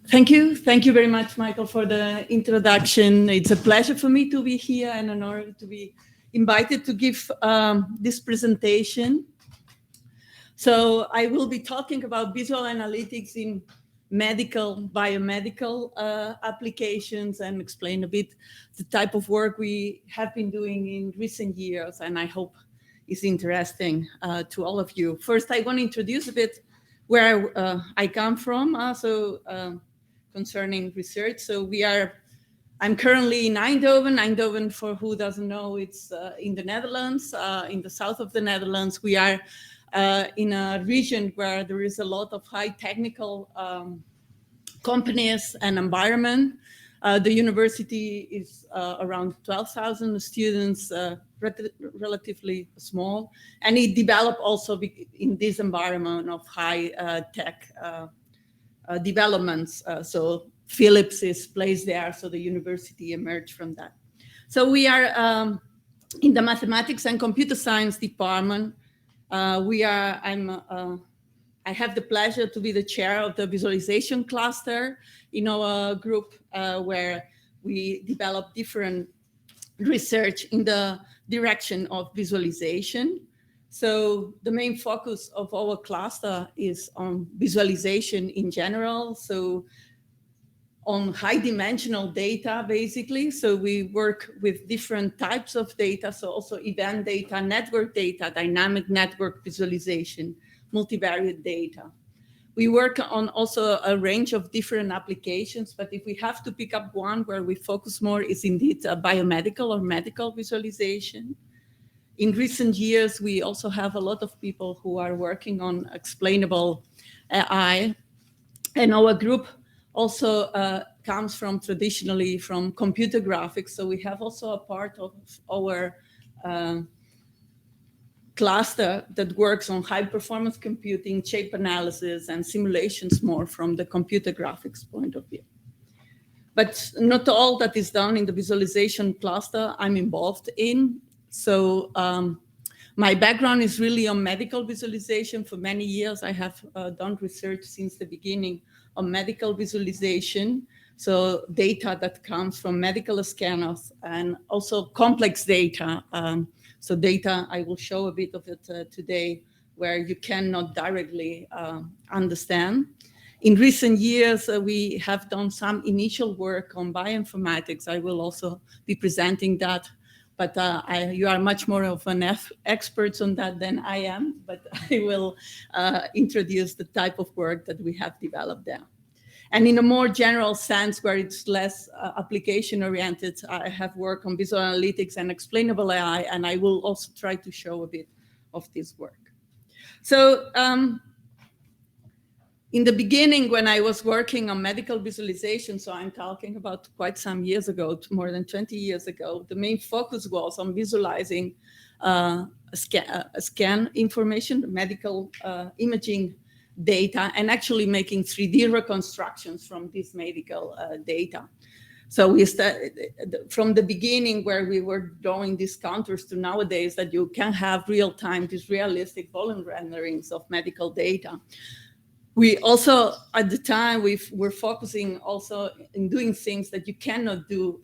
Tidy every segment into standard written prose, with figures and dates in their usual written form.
Thank you. Thank you very much, Michael, for the introduction. It's a pleasure for me to be here and an honor to be invited to give this presentation. So I will be talking about visual analytics in biomedical applications and explain a bit the type of work we have been doing in recent years, and I hope is interesting to all of you. First, I want to introduce a bit where I come from. Concerning research. So I'm currently in Eindhoven. Eindhoven, for who doesn't know, it's in the Netherlands, in the south of the Netherlands. We are in a region where there is a lot of high technical companies and environment. The university is around 12,000 students, relatively small, and it developed also in this environment of high tech developments. So Philips is placed there, so the university emerged from that. So we are in the mathematics and computer science department. I have the pleasure to be the chair of the visualization cluster in our group, where we develop different research in the direction of visualization. So the main focus of our cluster is on visualization in general, so on high dimensional data, basically. So we work with different types of data, so also event data, network data, dynamic network visualization, multivariate data. We work on also a range of different applications, but if we have to pick up one where we focus more is indeed biomedical or medical visualization. In recent years, we also have a lot of people who are working on explainable AI. And our group also comes from traditionally from computer graphics. So we have also a part of our cluster that works on high performance computing, shape analysis, and simulations more from the computer graphics point of view. But not all that is done in the visualization cluster I'm involved in. So my background is really on medical visualization. For many years, I have done research since the beginning on medical visualization. So data that comes from medical scanners and also complex data. So data, I will show a bit of it today, where you cannot directly understand. In recent years, we have done some initial work on bioinformatics. I will also be presenting that. But you are much more of an expert on that than I am, but I will introduce the type of work that we have developed there. And in a more general sense, where it's less application-oriented, I have worked on visual analytics and explainable AI, and I will also try to show a bit of this work. So in the beginning, when I was working on medical visualization, so I'm talking about quite some years ago, more than 20 years ago, the main focus was on visualizing scan information, medical imaging data, and actually making 3D reconstructions from this medical data. So we started from the beginning, where we were drawing these contours, to nowadays that you can have real-time, these realistic volume renderings of medical data. We also, at the time, we're focusing also in doing things that you cannot do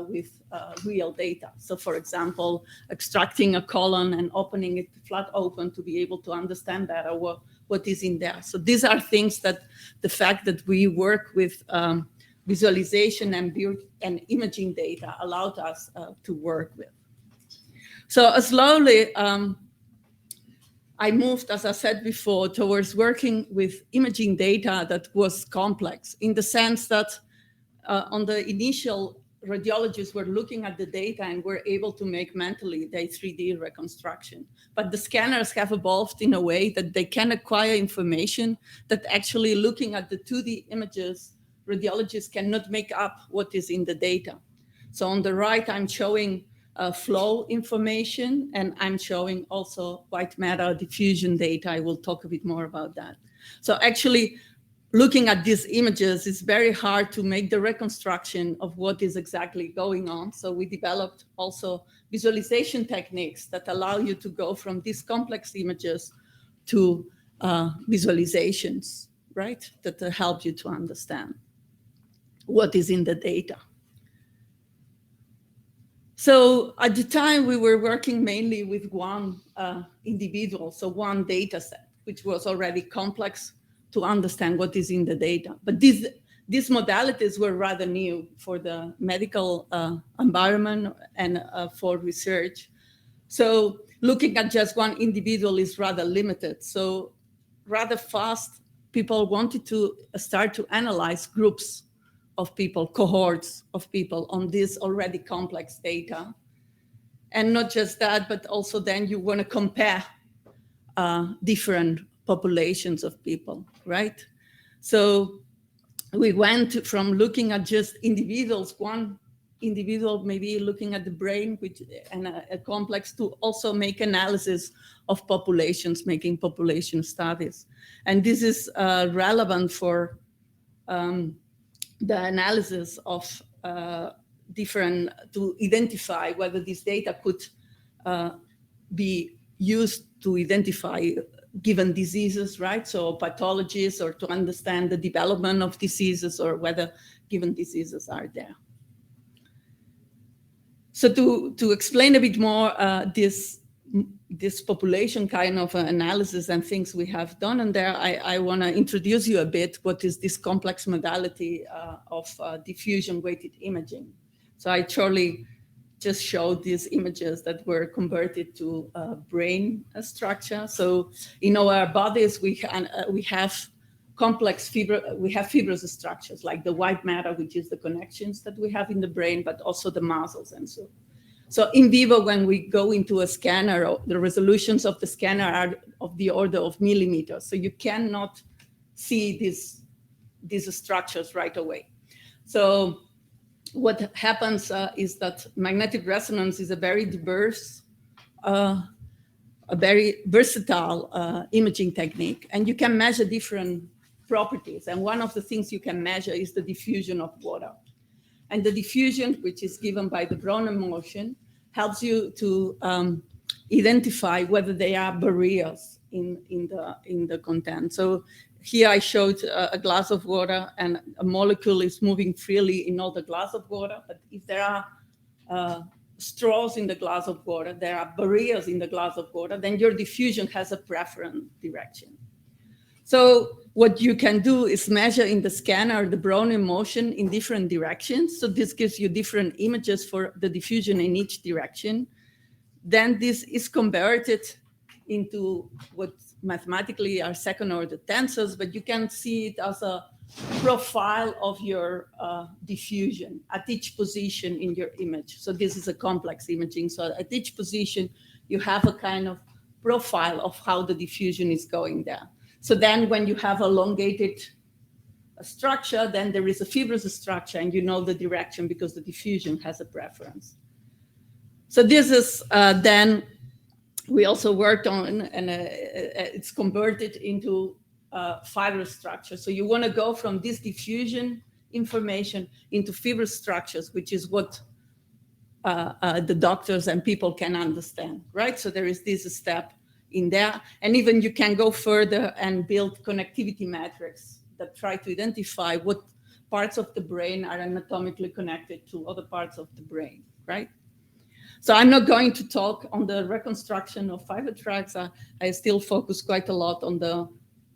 with real data. So for example, extracting a column and opening it flat open to be able to understand better what is in there. So these are things that the fact that we work with visualization and imaging data allowed us to work with. So slowly, I moved, as I said before, towards working with imaging data that was complex, in the sense that on the initial, radiologists were looking at the data and were able to make mentally the 3D reconstruction. But the scanners have evolved in a way that they can acquire information that actually, looking at the 2D images, radiologists cannot make up what is in the data. So on the right, I'm showing flow information, and I'm showing also white matter diffusion data. I will talk a bit more about that. So actually, looking at these images, it's very hard to make the reconstruction of what is exactly going on. So we developed also visualization techniques that allow you to go from these complex images to visualizations, right, that help you to understand. what is in the data. So at the time, we were working mainly with one individual, so one data set, which was already complex to understand what is in the data. But these modalities were rather new for the medical environment and for research. So looking at just one individual is rather limited. So rather fast, people wanted to start to analyze groups of people, cohorts of people on this already complex data. And not just that, but also then you want to compare different populations of people, right? So we went from looking at just individuals, one individual maybe looking at the brain, which and a complex, to also make analysis of populations, making population studies. And this is relevant for the analysis of different, to identify whether this data could be used to identify given diseases, right? So pathologies, or to understand the development of diseases, or whether given diseases are there. So to explain a bit more this population kind of analysis and things we have done in there, I want to introduce you a bit what is this complex modality of diffusion weighted imaging. So I just showed these images that were converted to brain structure. So in our bodies, we have complex fibrous structures like the white matter, which is the connections that we have in the brain, but also the muscles and so. So in vivo, when we go into a scanner, the resolutions of the scanner are of the order of millimeters. So you cannot see these structures right away. So what happens is that magnetic resonance is a very diverse, a very versatile imaging technique, and you can measure different properties. And one of the things you can measure is the diffusion of water. And the diffusion, which is given by the Brownian motion, helps you to identify whether there are barriers in the content. So here I showed a glass of water, and a molecule is moving freely in all the glass of water. But if there are straws in the glass of water, there are barriers in the glass of water, then your diffusion has a preferred direction. So what you can do is measure in the scanner the Brownian motion in different directions. So this gives you different images for the diffusion in each direction. Then this is converted into what mathematically are second-order tensors, but you can see it as a profile of your diffusion at each position in your image. So this is a complex imaging. So at each position, you have a kind of profile of how the diffusion is going there. So then when you have elongated structure, then there is a fibrous structure, and you know the direction because the diffusion has a preference. So this is then we also worked on, and it's converted into fibrous structure. So you want to go from this diffusion information into fibrous structures, which is what the doctors and people can understand, right? So there is this step in there, and even you can go further and build connectivity metrics that try to identify what parts of the brain are anatomically connected to other parts of the brain, right? So I'm not going to talk on the reconstruction of fiber tracks. I still focus quite a lot on the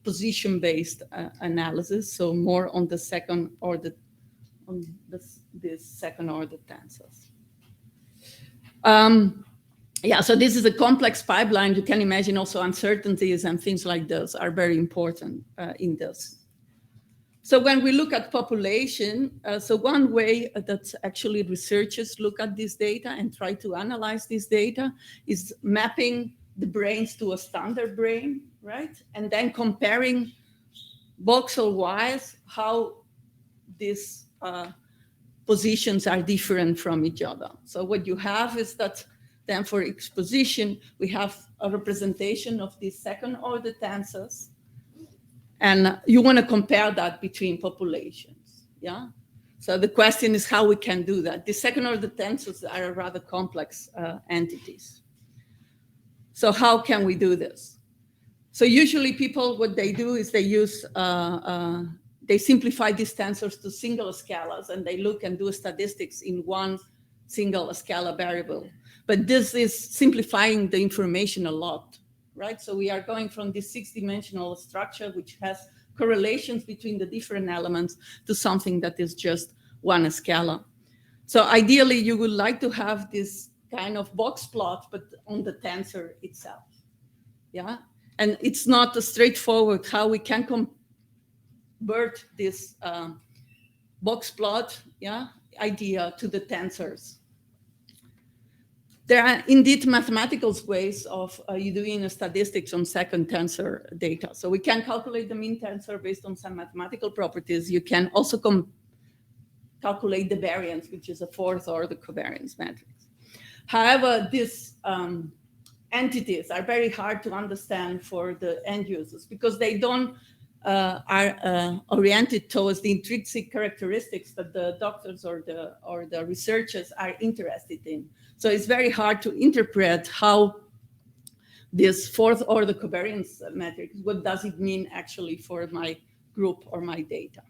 position-based analysis, so more on the second order, on this second order tensors. Yeah, so this is a complex pipeline. You can imagine also uncertainties and things like this are very important in this. So when we look at population, so one way that actually researchers look at this data and try to analyze this data is mapping the brains to a standard brain, right? And then comparing voxel-wise how these positions are different from each other. So what you have is that then for each position, we have a representation of these second order tensors. And you want to compare that between populations, yeah? So the question is how we can do that. The second order tensors are rather complex entities. So how can we do this? So usually people, what they do is they use they simplify these tensors to single scalas, and they look and do statistics in one single scala variable. But this is simplifying the information a lot, right? So we are going from this 6-dimensional structure, which has correlations between the different elements, to something that is just one scala. So ideally, you would like to have this kind of box plot, but on the tensor itself. Yeah, and it's not a straightforward how we can convert this box plot, yeah, idea to the tensors. There are indeed mathematical ways of you doing statistics on second tensor data. So we can calculate the mean tensor based on some mathematical properties. You can also calculate the variance, which is a fourth order covariance matrix. However, these entities are very hard to understand for the end users because they don't are oriented towards the intrinsic characteristics that the doctors or the researchers are interested in. So it's very hard to interpret how this fourth order covariance matrix, what does it mean actually for my group or my data?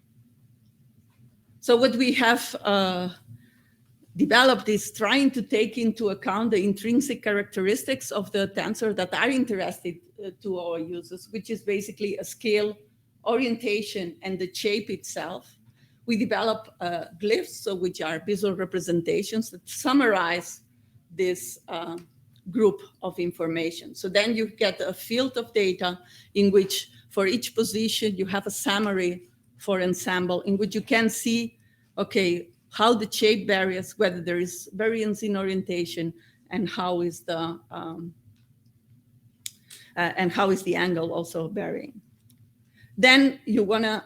So what we have developed is trying to take into account the intrinsic characteristics of the tensor that are interested to our users, which is basically a scale, orientation, and the shape itself. We develop glyphs, so which are visual representations that summarize this group of information. So then you get a field of data in which for each position you have a summary for ensemble in which you can see, okay, how the shape varies, whether there is variance in orientation, and how is the angle also varying. Then you want to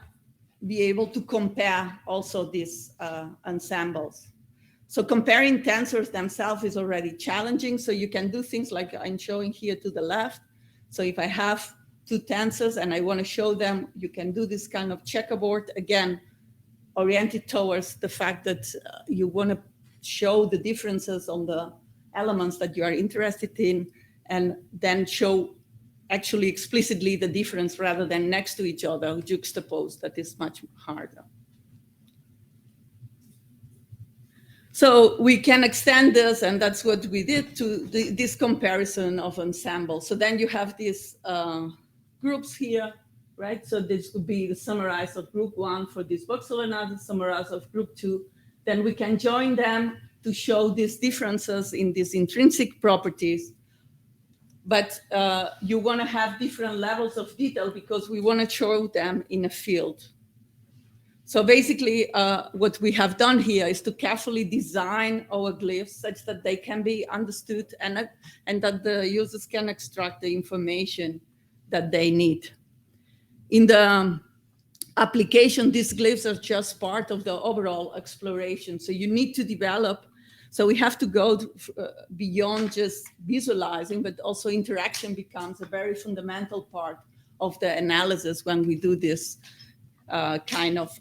be able to compare also these ensembles. So comparing tensors themselves is already challenging. So you can do things like I'm showing here to the left. So if I have two tensors and I want to show them, you can do this kind of checkerboard, again, oriented towards the fact that you want to show the differences on the elements that you are interested in, and then show actually explicitly the difference rather than next to each other, juxtaposed. That is much harder. So we can extend this, and that's what we did, to this comparison of ensembles. So then you have these groups here, right? So this would be the summarize of group 1 for this voxel analysis, summarize of group 2. Then we can join them to show these differences in these intrinsic properties. But you want to have different levels of detail because we want to show them in a field. So basically, what we have done here is to carefully design our glyphs such that they can be understood and that the users can extract the information that they need. In the application, these glyphs are just part of the overall exploration. So you need to develop. So we have to go beyond just visualizing, but also interaction becomes a very fundamental part of the analysis when we do this kind of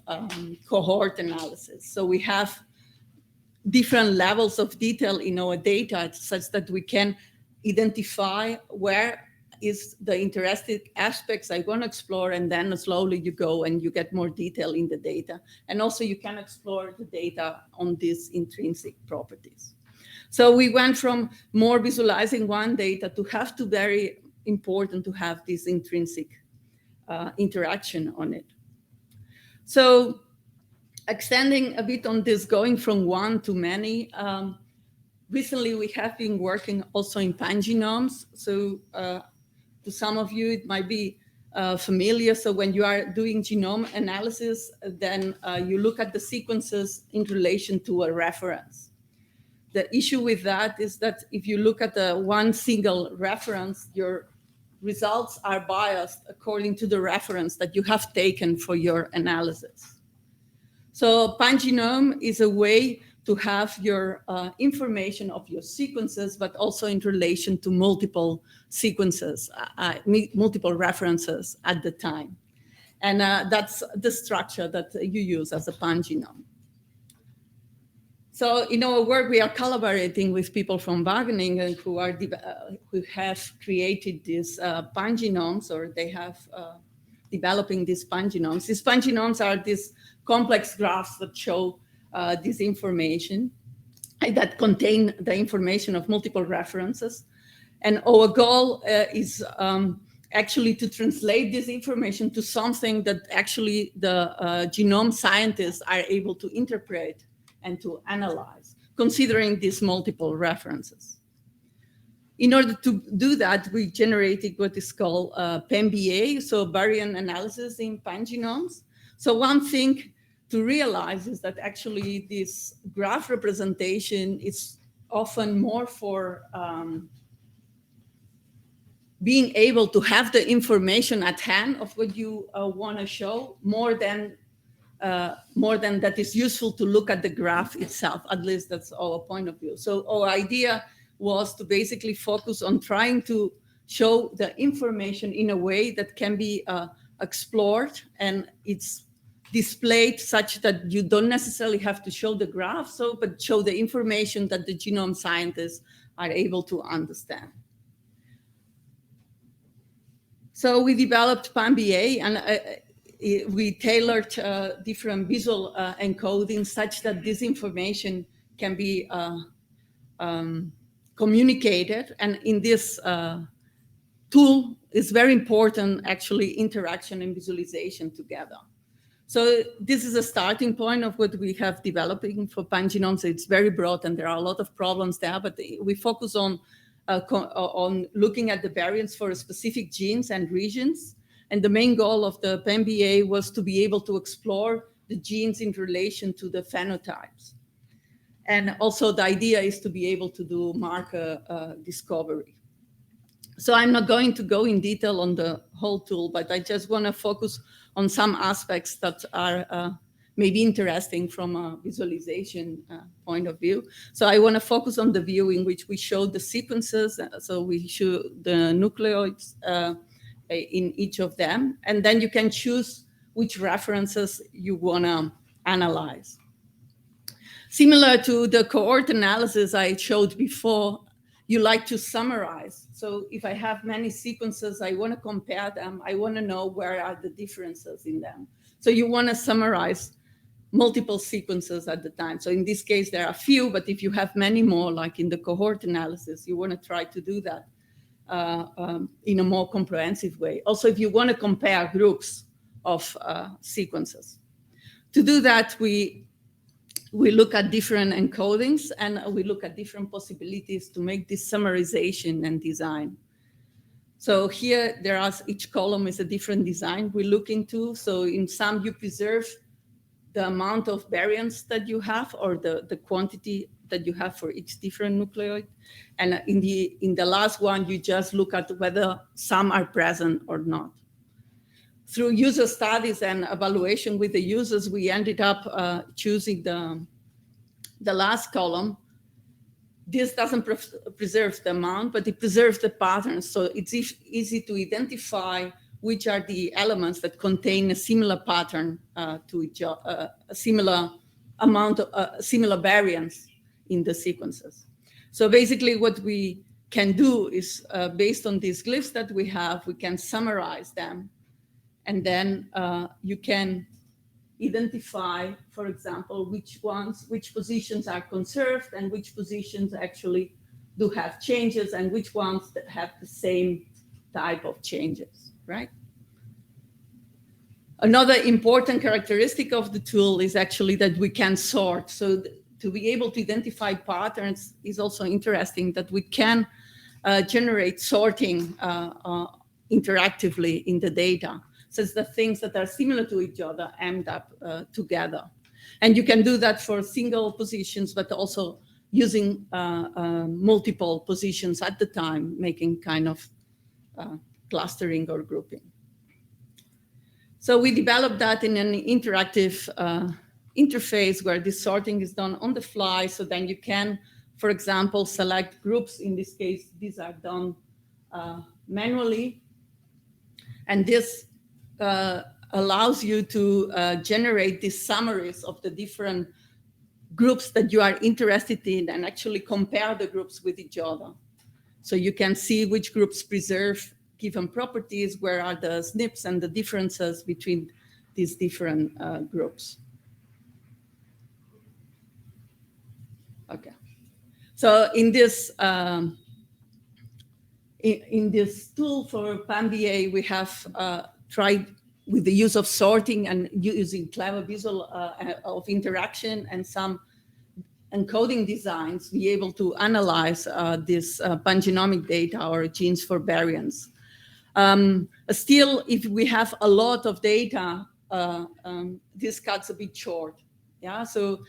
cohort analysis. So we have different levels of detail in our data such that we can identify where is the interested aspects I want to explore, and then slowly you go and you get more detail in the data. And also you can explore the data on these intrinsic properties. So we went from more visualizing one data to have to very important to have this intrinsic interaction on it. So extending a bit on this, going from one to many, recently we have been working also in pangenomes. So to some of you, it might be familiar. So when you are doing genome analysis, then you look at the sequences in relation to a reference. The issue with that is that if you look at the one single reference, your results are biased according to the reference that you have taken for your analysis. So pangenome is a way to have your information of your sequences, but also in relation to multiple sequences, multiple references at the time. And that's the structure that you use as a pangenome. So in our work, we are collaborating with people from Wageningen who have created these pangenomes, or they have developing these pangenomes. These pangenomes are these complex graphs that show this information, that contain the information of multiple references. And our goal is actually to translate this information to something that actually the genome scientists are able to interpret and to analyze, considering these multiple references. In order to do that, we generated what is called PAM-BA, so variant analysis in pangenomes. So one thing to realize is that actually this graph representation is often more for being able to have the information at hand of what you want to show, more than that is useful to look at the graph itself. At least that's our point of view. So our idea was to basically focus on trying to show the information in a way that can be explored, and it's displayed such that you don't necessarily have to show the graph, but show the information that the genome scientists are able to understand. So we developed PAM-BA, and we tailored different visual encodings such that this information can be communicated. And in this tool, it's very important, actually, interaction and visualization together. So this is a starting point of what we have developing for pangenomes. It's very broad, and there are a lot of problems there, but we focus on looking at the variants for specific genes and regions. And the main goal of the PAM-BA was to be able to explore the genes in relation to the phenotypes. And also the idea is to be able to do marker discovery. So I'm not going to go in detail on the whole tool, but I just want to focus on some aspects that are maybe interesting from a visualization point of view. So I want to focus on the view in which we show the sequences. So we show the nucleoids in each of them, and then you can choose which references you want to analyze. Similar to the cohort analysis I showed before, you like to summarize. So if I have many sequences, I want to compare them. I want to know where are the differences in them. So you want to summarize multiple sequences at the time. So in this case, there are few, but if you have many more, like in the cohort analysis, you want to try to do that in a more comprehensive way. Also, if you want to compare groups of sequences. To do that, we look at different encodings, and we look at different possibilities to make this summarization and design. So here, each column is a different design we're looking to. So in some, you preserve the amount of variants that you have, or the quantity that you have for each different nucleoid. And in the last one, you just look at whether some are present or not. Through user studies and evaluation with the users, we ended up choosing the last column. This doesn't preserve the amount, but it preserves the patterns. So it's easy to identify which are the elements that contain a similar pattern to each other, a similar amount of similar variance in the sequences. So basically what we can do is, based on these glyphs that we have, we can summarize them. And then you can identify, for example, which positions are conserved and which positions actually do have changes, and which ones that have the same type of changes, right? Another important characteristic of the tool is actually that we can sort. So to be able to identify patterns is also interesting, that we can generate sorting interactively in the data. So the things that are similar to each other end up together. And you can do that for single positions, but also using multiple positions at the time, making kind of clustering or grouping. So we developed that in an interactive interface where this sorting is done on the fly. So then you can, for example, select groups. In this case, these are done manually. And this allows you to generate these summaries of the different groups that you are interested in, and actually compare the groups with each other. So you can see which groups preserve given properties, where are the SNPs and the differences between these different groups. Okay, so in this tool for PAM-BA, we have tried with the use of sorting and using clever visual of interaction and some encoding designs, be able to analyze this pangenomic data or genes for variants. Still, if we have a lot of data, this cuts a bit short. Yeah, so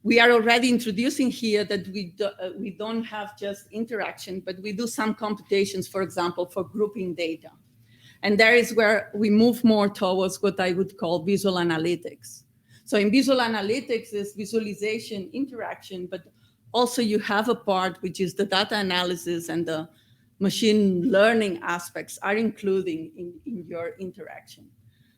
we are already introducing here that we don't have just interaction, but we do some computations, for example, for grouping data. And there is where we move more towards what I would call visual analytics. So in visual analytics is visualization, interaction, but also you have a part which is the data analysis, and the machine learning aspects are including in your interaction.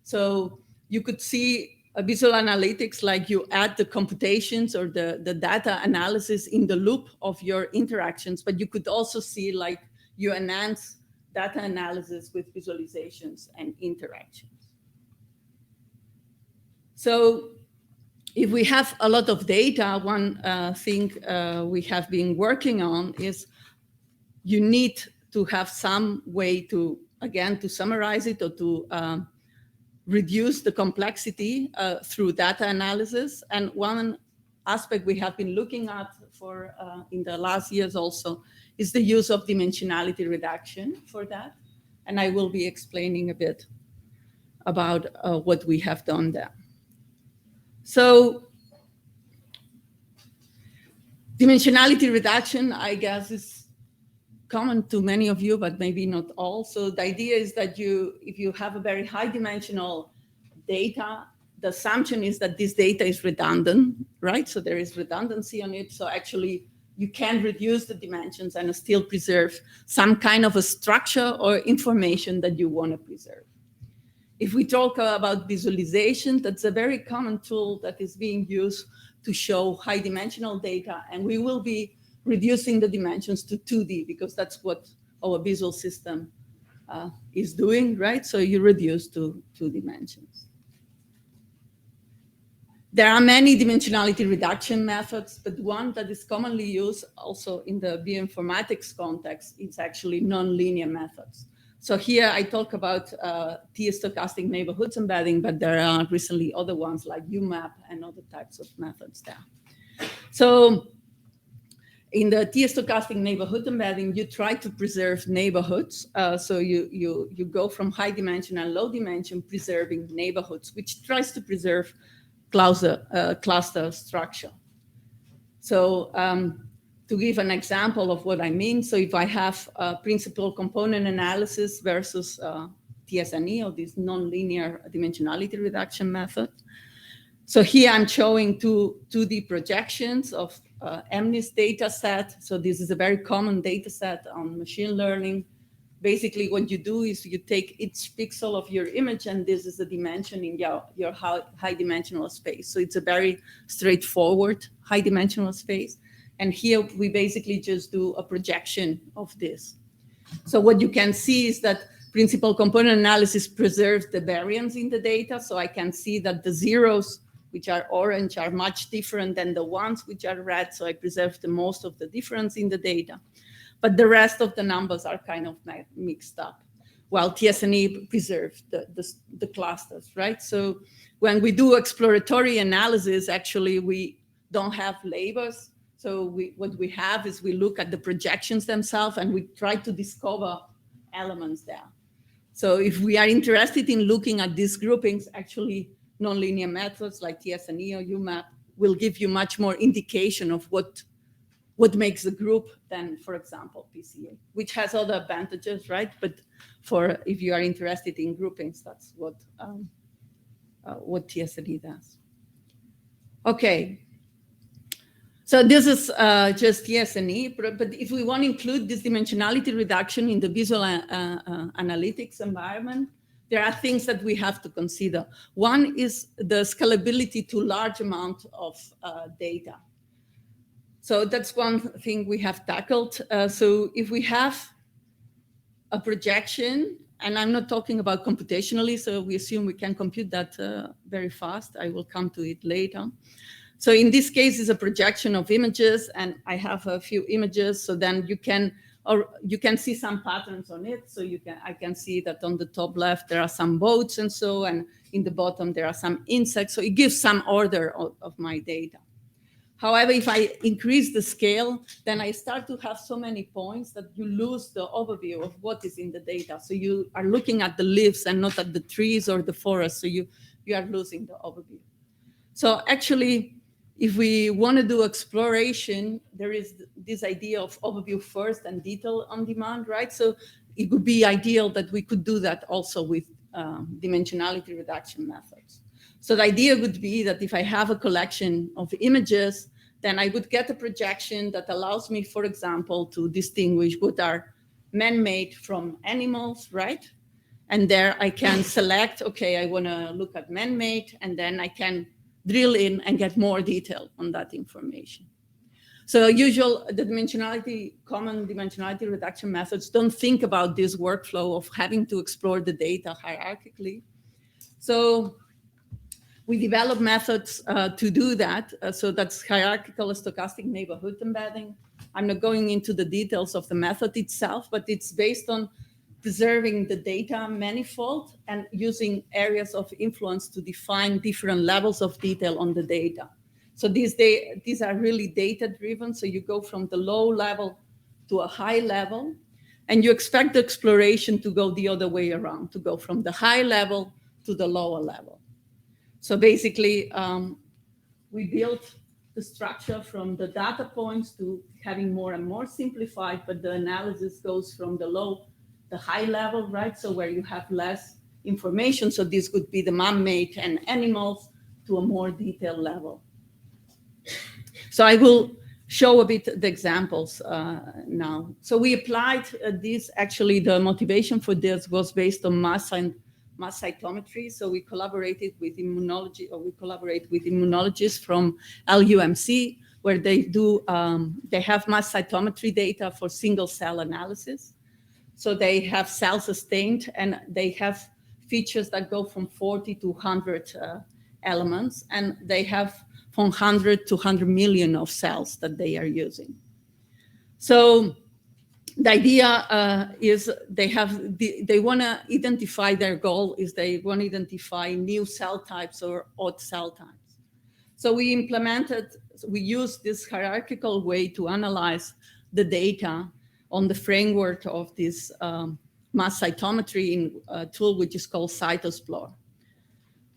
So you could see a visual analytics like you add the computations or the data analysis in the loop of your interactions, but you could also see like you enhance data analysis with visualizations and interactions. So if we have a lot of data, one thing we have been working on is you need to have some way to, again, to summarize it or to reduce the complexity through data analysis. And one aspect we have been looking at for in the last years also is the use of dimensionality reduction for that. And I will be explaining a bit about what we have done there. So dimensionality reduction, I guess, is common to many of you, but maybe not all. So the idea is that if you have a very high dimensional data, the assumption is that this data is redundant, right? So there is redundancy on it. So actually you can reduce the dimensions and still preserve some kind of a structure or information that you want to preserve. If we talk about visualization, that's a very common tool that is being used to show high dimensional data, and we will be reducing the dimensions to 2D because that's what our visual system is doing, right? So you reduce to 2 dimensions. There are many dimensionality reduction methods, but one that is commonly used also in the bioinformatics context is actually nonlinear methods. So here I talk about T-stochastic neighborhoods embedding, but there are recently other ones like UMAP and other types of methods there. So in the T-stochastic neighborhood embedding, you try to preserve neighborhoods. So you go from high dimension and low dimension, preserving neighborhoods, which tries to preserve cluster structure. So to give an example of what I mean, so if I have principal component analysis versus TSNE, or this nonlinear dimensionality reduction method. So here I'm showing 2D projections of MNIST data set. So this is a very common data set on machine learning. Basically what you do is you take each pixel of your image, and this is the dimension in your high dimensional space. So it's a very straightforward high dimensional space. And here we basically just do a projection of this. So what you can see is that principal component analysis preserves the variance in the data. So I can see that the zeros, which are orange, are much different than the ones which are red. So I preserve the most of the difference in the data. But the rest of the numbers are kind of mixed up, while TSNE preserves the clusters, right? So when we do exploratory analysis, actually we don't have labels. So what we have is we look at the projections themselves and we try to discover elements there. So if we are interested in looking at these groupings, actually nonlinear methods like TSNE or UMAP will give you much more indication of what makes a group than, for example, PCA, which has other advantages, right? But for if you are interested in groupings, that's what TSNE does. Okay. So this is just TSNE, but if we want to include this dimensionality reduction in the visual analytics environment, there are things that we have to consider. One is the scalability to large amount of data. So that's one thing we have tackled. So if we have a projection, and I'm not talking about computationally, so we assume we can compute that very fast. I will come to it later. So in this case, it's a projection of images, and I have a few images, so then you can see some patterns on it. So I can see that on the top left there are some boats and so, and in the bottom there are some insects. So it gives some order of my data. However, if I increase the scale, then I start to have so many points that you lose the overview of what is in the data. So you are looking at the leaves and not at the trees or the forest. So you are losing the overview. So actually, if we want to do exploration, there is this idea of overview first and detail on demand, right? So it would be ideal that we could do that also with dimensionality reduction methods. So the idea would be that if I have a collection of images, then I would get a projection that allows me, for example, to distinguish what are man-made from animals, right? And there I can select, okay, I want to look at man-made, and then I can drill in and get more detail on that information. So common dimensionality reduction methods don't think about this workflow of having to explore the data hierarchically. So we develop methods to do that. So that's hierarchical stochastic neighborhood embedding. I'm not going into the details of the method itself, but it's based on preserving the data manifold and using areas of influence to define different levels of detail on the data. So these are really data-driven. So you go from the low level to a high level, and you expect the exploration to go the other way around, to go from the high level to the lower level. So basically, we built the structure from the data points to having more and more simplified, but the analysis goes from the high level, right? So where you have less information. So this could be the man-made and animals to a more detailed level. So I will show a bit the examples now. So we applied this, actually the motivation for this was based on mass cytometry. So we collaborated with immunologists from LUMC, where they have mass cytometry data for single cell analysis. So they have cell sustained, and they have features that go from 40 to 100 elements, and they have from 100 to 100 million of cells that they are using. So the idea is they want to identify, their goal is they want to identify new cell types or odd cell types. So we used this hierarchical way to analyze the data on the framework of this mass cytometry in a tool which is called Cytoexplore.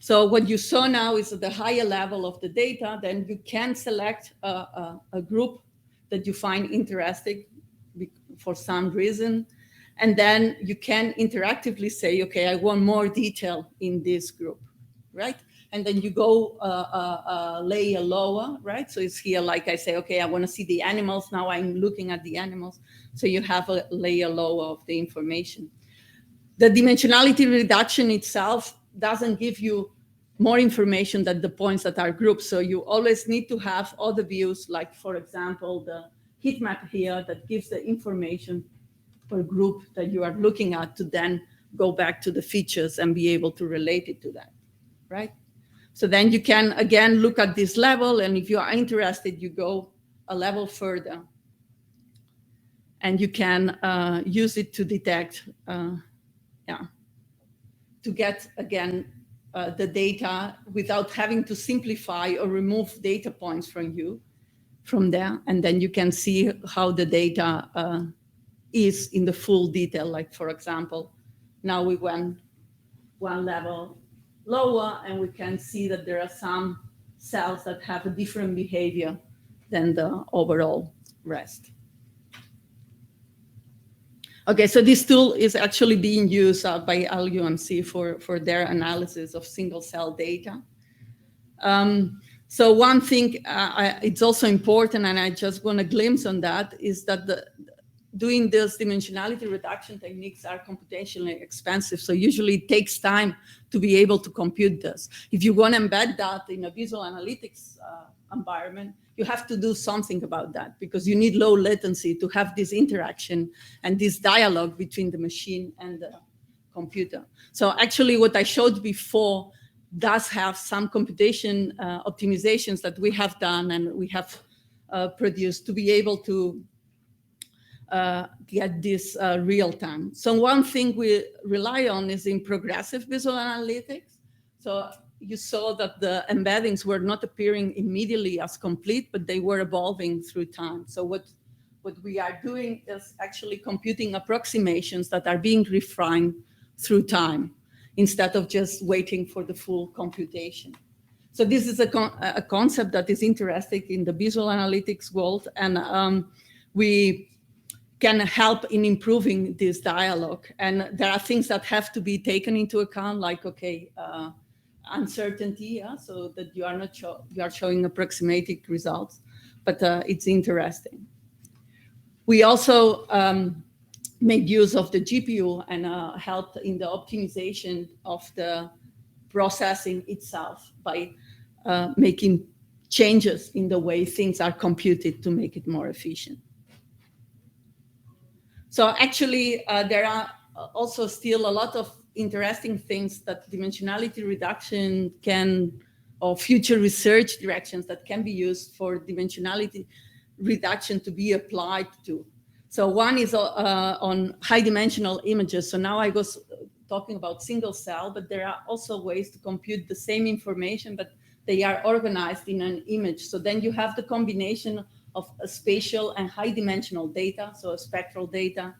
So what you saw now is at the higher level of the data, then you can select a group that you find interesting for some reason. And then you can interactively say, okay, I want more detail in this group, right? And then you go a layer lower, right? So it's here, like I say, okay, I want to see the animals. Now I'm looking at the animals. So you have a layer lower of the information. The dimensionality reduction itself doesn't give you more information than the points that are grouped. So you always need to have other views, like, for example, the heat map here that gives the information per group that you are looking at to then go back to the features and be able to relate it to that, right? So then you can, again, look at this level, and if you are interested, you go a level further. And you can use it to detect, to get, again, the data without having to simplify or remove data points from there. And then you can see how the data is in the full detail. Like, for example, now we went one level lower, and we can see that there are some cells that have a different behavior than the overall rest. Okay, so this tool is actually being used by LUMC for their analysis of single cell data. So one thing, it's also important, and I just want a glimpse on that, is that doing this dimensionality reduction techniques are computationally expensive. So usually it takes time to be able to compute this. If you want to embed that in a visual analytics environment, you have to do something about that, because you need low latency to have this interaction and this dialogue between the machine and the computer. So actually what I showed before does have some computation optimizations that we have done and we have produced to be able to get this real time. So one thing we rely on is in progressive visual analytics. So you saw that the embeddings were not appearing immediately as complete, but they were evolving through time. So what we are doing is actually computing approximations that are being refined through time, instead of just waiting for the full computation. So this is a concept that is interesting in the visual analytics world, and we can help in improving this dialogue. And there are things that have to be taken into account, like, okay, uncertainty, yeah? So that you are not you are showing approximated results, but it's interesting. We also made use of the GPU and helped in the optimization of the processing itself by making changes in the way things are computed to make it more efficient. So actually, there are also still a lot of interesting things that dimensionality reduction can, or future research directions that can be used for dimensionality reduction to be applied to. So one is on high dimensional images. So now I was talking about single cell, but there are also ways to compute the same information, but they are organized in an image. So then you have the combination of a spatial and high dimensional data, so a spectral data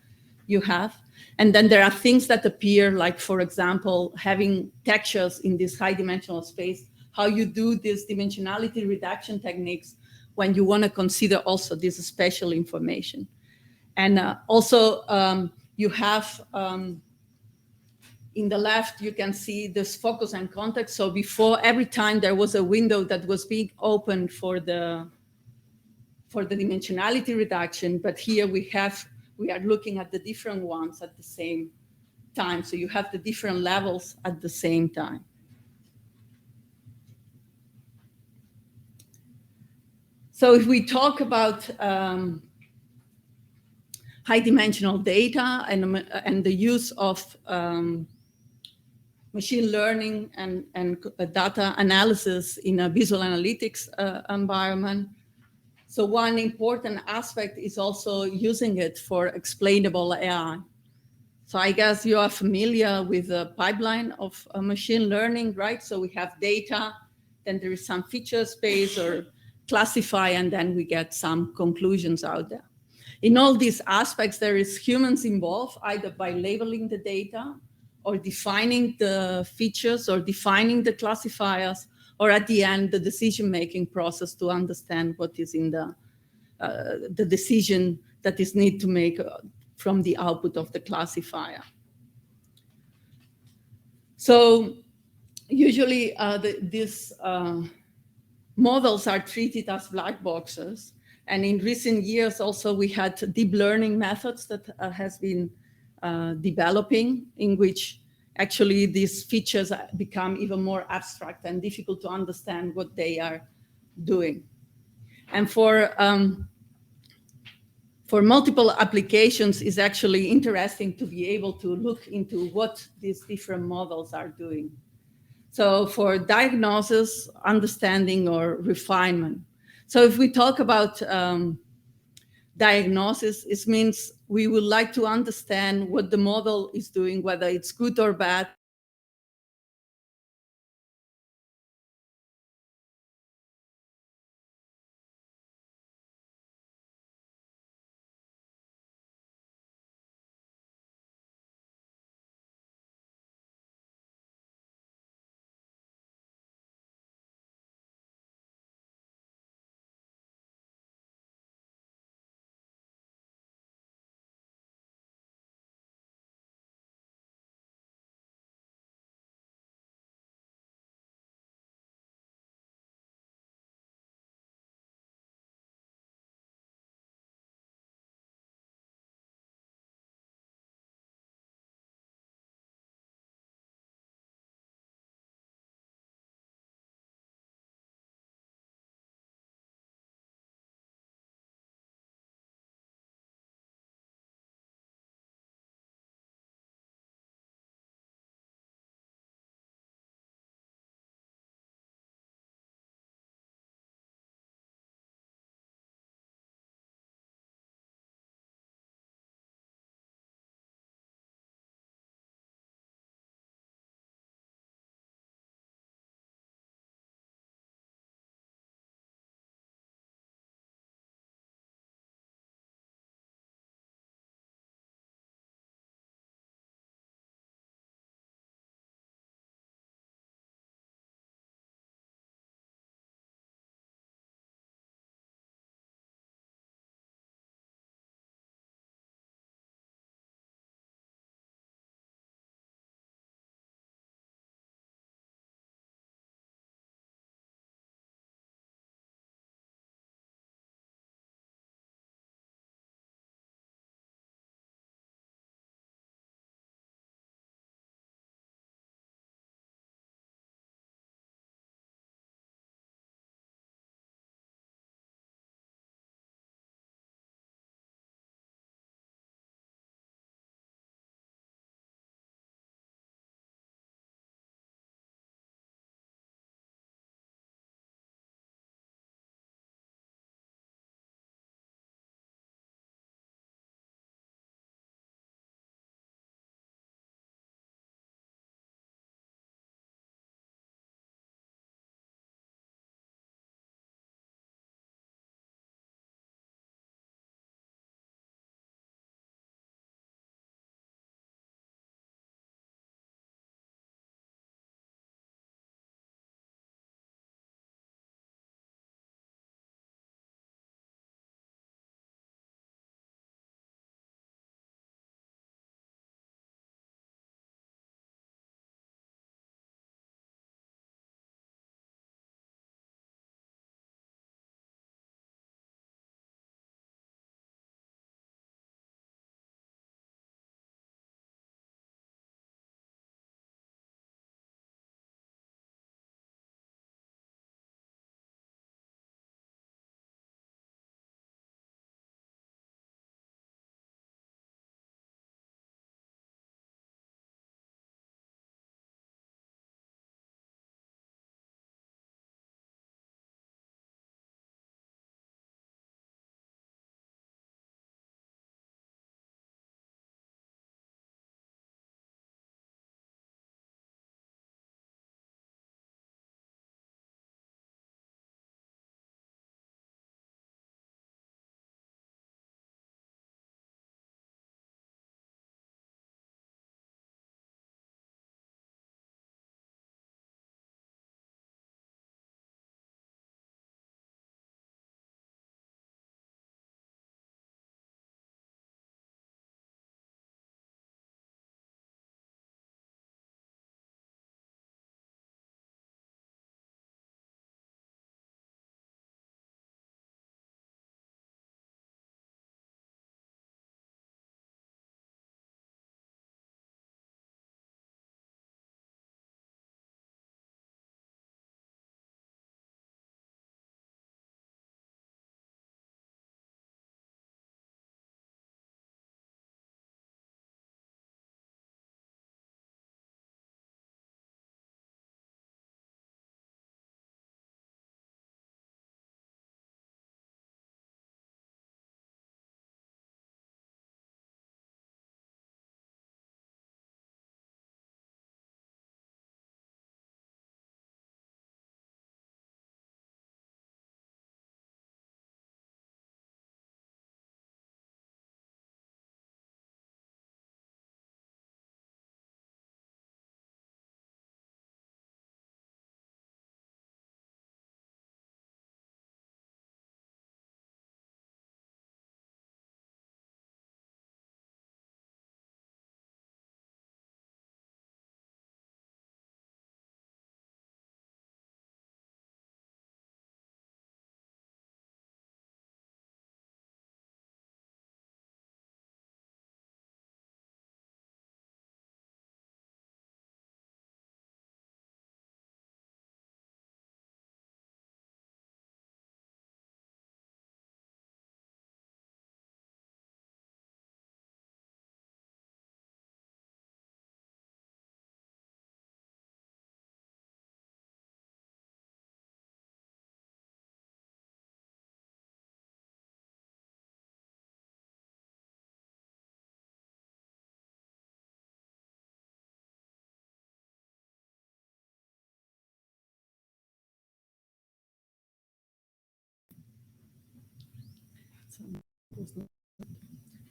you have. And then there are things that appear, like, for example, having textures in this high dimensional space, how you do this dimensionality reduction techniques when you want to consider also this spatial information. And also you have, in the left, you can see this focus and context. So before, every time there was a window that was being opened for the dimensionality reduction, but here we are looking at the different ones at the same time. So you have the different levels at the same time. So if we talk about high dimensional data and the use of machine learning and data analysis in a visual analytics environment. So one important aspect is also using it for explainable AI. So I guess you are familiar with the pipeline of machine learning, right? So we have data, then there is some feature space or classify, and then we get some conclusions out there. In all these aspects, there is humans involved, either by labeling the data or defining the features or defining the classifiers, or at the end, the decision-making process to understand what is in the decision that is need to make from the output of the classifier. So usually these models are treated as black boxes. And in recent years also we had deep learning methods that has been developing, in which actually these features become even more abstract and difficult to understand what they are doing. And for multiple applications, it's actually interesting to be able to look into what these different models are doing. So for diagnosis, understanding, or refinement. So if we talk about diagnosis, it means we would like to understand what the model is doing, whether it's good or bad.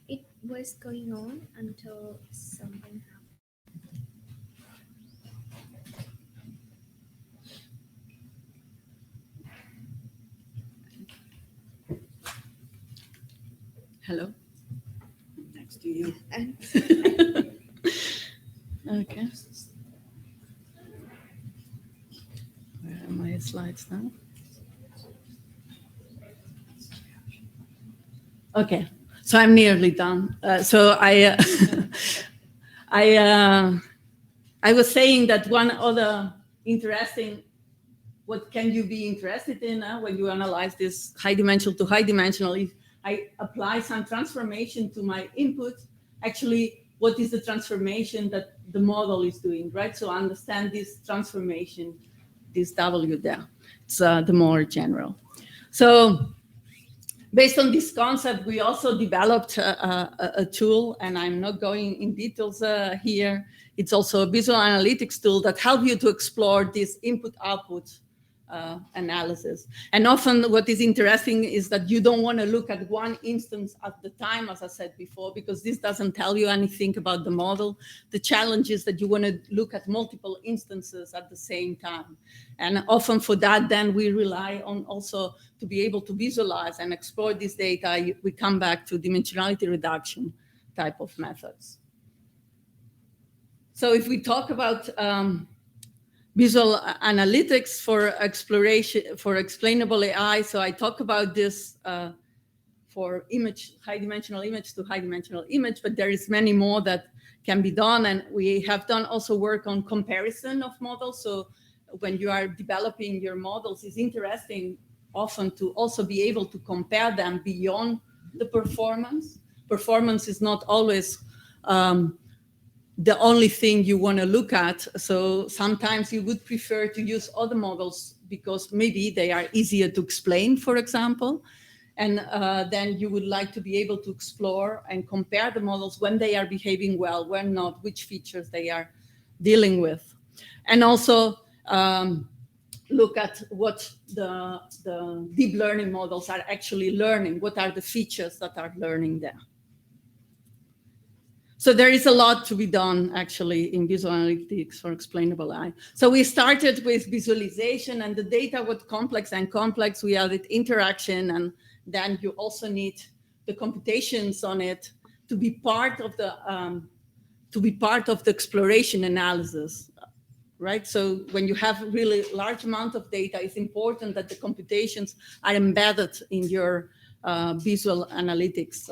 It was going on until something happened. Hello? Next to you. And Okay. Where are my slides now? Okay, so I'm nearly done. I was saying that one other interesting, what can you be interested in when you analyze this high dimensional to high dimensional? If I apply some transformation to my input, actually, what is the transformation that the model is doing, right? So understand this transformation, this W there. It's the more general. So based on this concept, we also developed a tool, and I'm not going in details here. It's also a visual analytics tool that helps you to explore this input-output analysis. And often what is interesting is that you don't want to look at one instance at the time, as I said before, because this doesn't tell you anything about the model. The challenge is that you want to look at multiple instances at the same time. And often for that, then we rely on also to be able to visualize and explore this data. We come back to dimensionality reduction type of methods. So if we talk about visual analytics for exploration, for explainable AI. So I talk about this for image, high dimensional image to high dimensional image, but there is many more that can be done. And we have done also work on comparison of models. So when you are developing your models, it's interesting often to also be able to compare them beyond the performance. Performance is not always the only thing you want to look at. So sometimes you would prefer to use other models because maybe they are easier to explain, for example. And then you would like to be able to explore and compare the models when they are behaving well, when not, which features they are dealing with. And also look at what the deep learning models are actually learning. What are the features that are learning there? So there is a lot to be done actually in visual analytics for explainable AI. So we started with visualization, and the data was complex and complex. We added interaction, and then you also need the computations on it to be part of the exploration analysis, right? So when you have really large amount of data, it's important that the computations are embedded in your visual analytics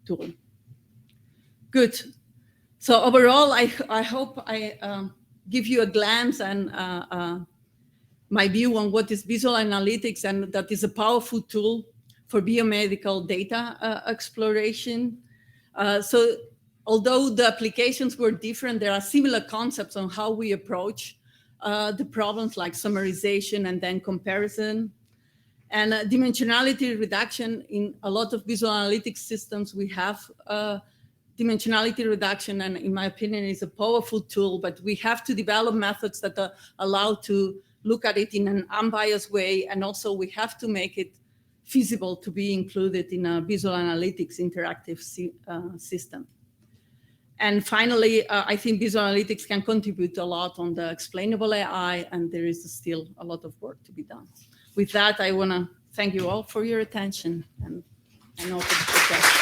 tool. Good. So overall, I hope I give you a glance and my view on what is visual analytics, and that is a powerful tool for biomedical data exploration. So although the applications were different, there are similar concepts on how we approach the problems like summarization and then comparison. And dimensionality reduction in a lot of visual analytics systems, we have dimensionality reduction, and in my opinion, is a powerful tool, but we have to develop methods that are allowed to look at it in an unbiased way, and also we have to make it feasible to be included in a visual analytics interactive system. And finally, I think visual analytics can contribute a lot on the explainable AI, and there is still a lot of work to be done. With that, I want to thank you all for your attention and open for questions.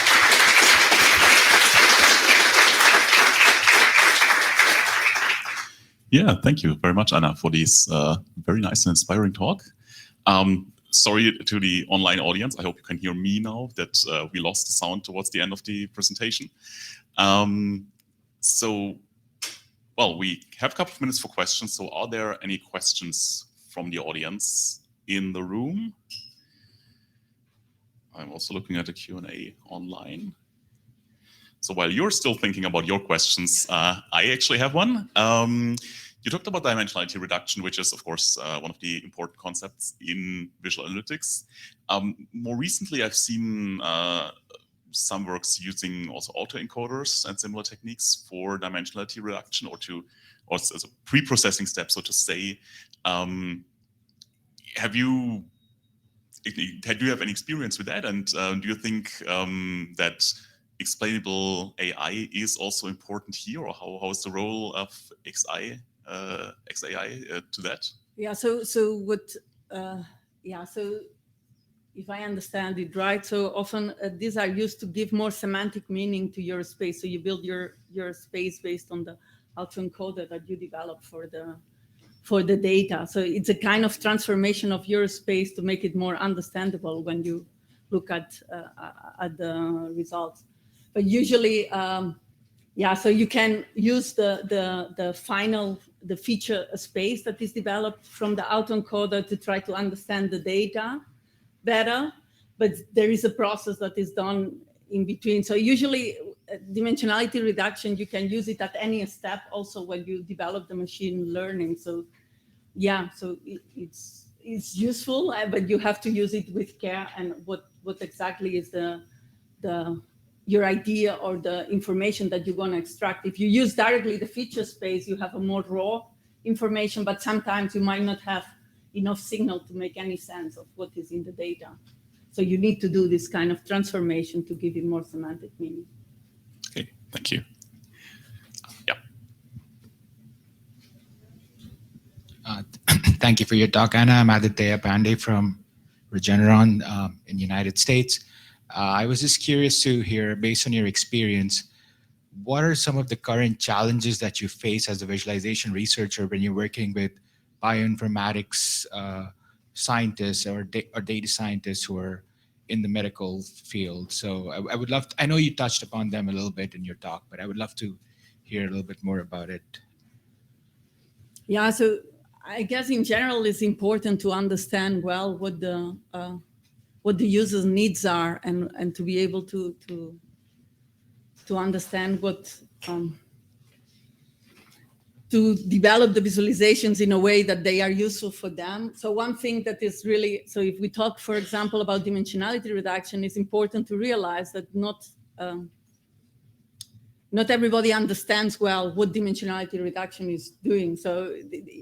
Yeah, thank you very much, Anna, for this very nice and inspiring talk. Sorry to the online audience. I hope you can hear me now that we lost the sound towards the end of the presentation. So, well, we have a couple of minutes for questions. So are there any questions from the audience in the room? I'm also looking at the Q&A online. So while you're still thinking about your questions, I actually have one. You talked about dimensionality reduction, which is, of course, one of the important concepts in visual analytics. More recently, I've seen some works using also autoencoders and similar techniques for dimensionality reduction, or as a pre-processing step, so to say. Have you do you have any experience with that? And do you think that explainable AI is also important here, or how is the role of XAI to that? Yeah. So what? Yeah. So if I understand it right, so often these are used to give more semantic meaning to your space. So you build your space based on the autoencoder that you develop for the data. So it's a kind of transformation of your space to make it more understandable when you look at the results. But usually, yeah, so you can use the feature space that is developed from the autoencoder to try to understand the data better, but there is a process that is done in between. So usually dimensionality reduction, you can use it at any step also when you develop the machine learning. So yeah, so it's useful, but you have to use it with care, and what exactly is your idea or the information that you want to extract. If you use directly the feature space, you have a more raw information, but sometimes you might not have enough signal to make any sense of what is in the data. So you need to do this kind of transformation to give it more semantic meaning. Okay, thank you. Yeah. Thank you for your talk, Anna. I'm Aditya Pandey from Regeneron in the United States. I was just curious to hear, based on your experience, what are some of the current challenges that you face as a visualization researcher when you're working with bioinformatics scientists or data scientists who are in the medical field? So I would love to, I know you touched upon them a little bit in your talk, but I would love to hear a little bit more about it. Yeah, so I guess in general, it's important to understand well what the user's needs are, and to be able to understand what to develop the visualizations in a way that they are useful for them. So one thing that is really, so if we talk, for example, about dimensionality reduction, it's important to realize that not everybody understands well what dimensionality reduction is doing. So,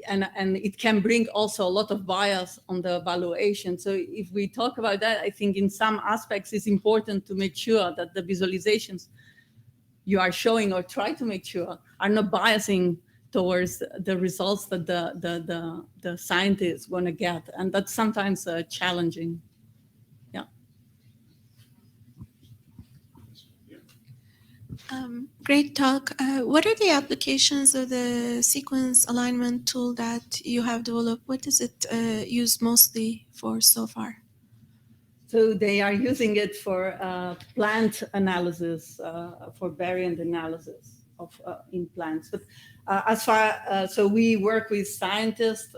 and it can bring also a lot of bias on the evaluation. So if we talk about that, I think in some aspects, it's important to make sure that the visualizations you are showing, or try to make sure, are not biasing towards the results that the scientists want to get. And that's sometimes challenging. Yeah. Great talk. What are the applications of the sequence alignment tool that you have developed? What is it used mostly for so far? So they are using it for plant analysis, for variant analysis of in plants. But as far, so we work with scientists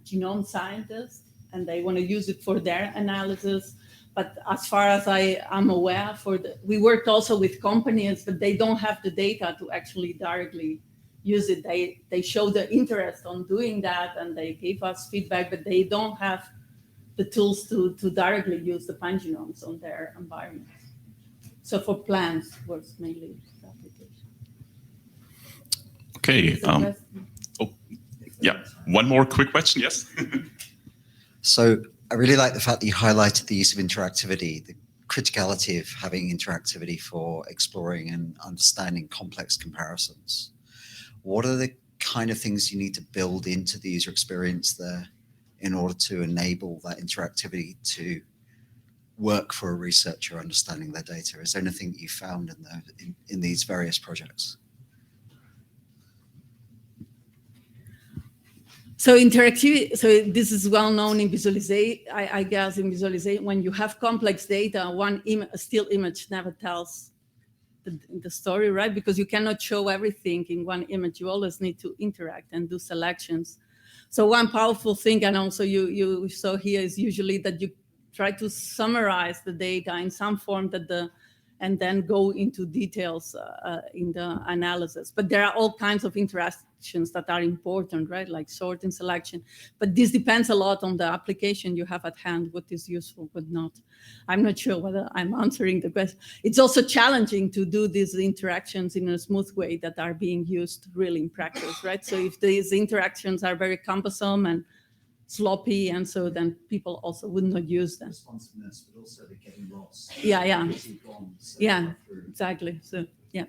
genome scientists, and they want to use it for their analysis. But as far as I am aware, we worked also with companies, but they don't have the data to actually directly use it. They show the interest on doing that, and they gave us feedback, but they don't have the tools to directly use the pangenomes on their environment. So for plants was mainly the application. Okay. Oh, yeah. One more quick question. Yes. So I really like the fact that you highlighted the use of interactivity, the criticality of having interactivity for exploring and understanding complex comparisons. What are the kind of things you need to build into the user experience there in order to enable that interactivity to work for a researcher understanding their data? Is there anything that you found in these various projects? So interactivity, so this is well known in visualization, I guess in visualization, when you have complex data, a still image never tells the story, right? Because you cannot show everything in one image. You always need to interact and do selections. So one powerful thing, and also you saw here, is usually that you try to summarize the data in some form and then go into details in the analysis. But there are all kinds of interactions that are important, right? Like sort and selection. But this depends a lot on the application you have at hand, what is useful, what not. I'm not sure whether I'm answering the question. It's also challenging to do these interactions in a smooth way that are being used really in practice, right? So if these interactions are very cumbersome and sloppy, and so then people also would not use them. Responsiveness, but also the getting lost. Yeah, yeah, Once you've gone so Yeah. far through. exactly. So yeah.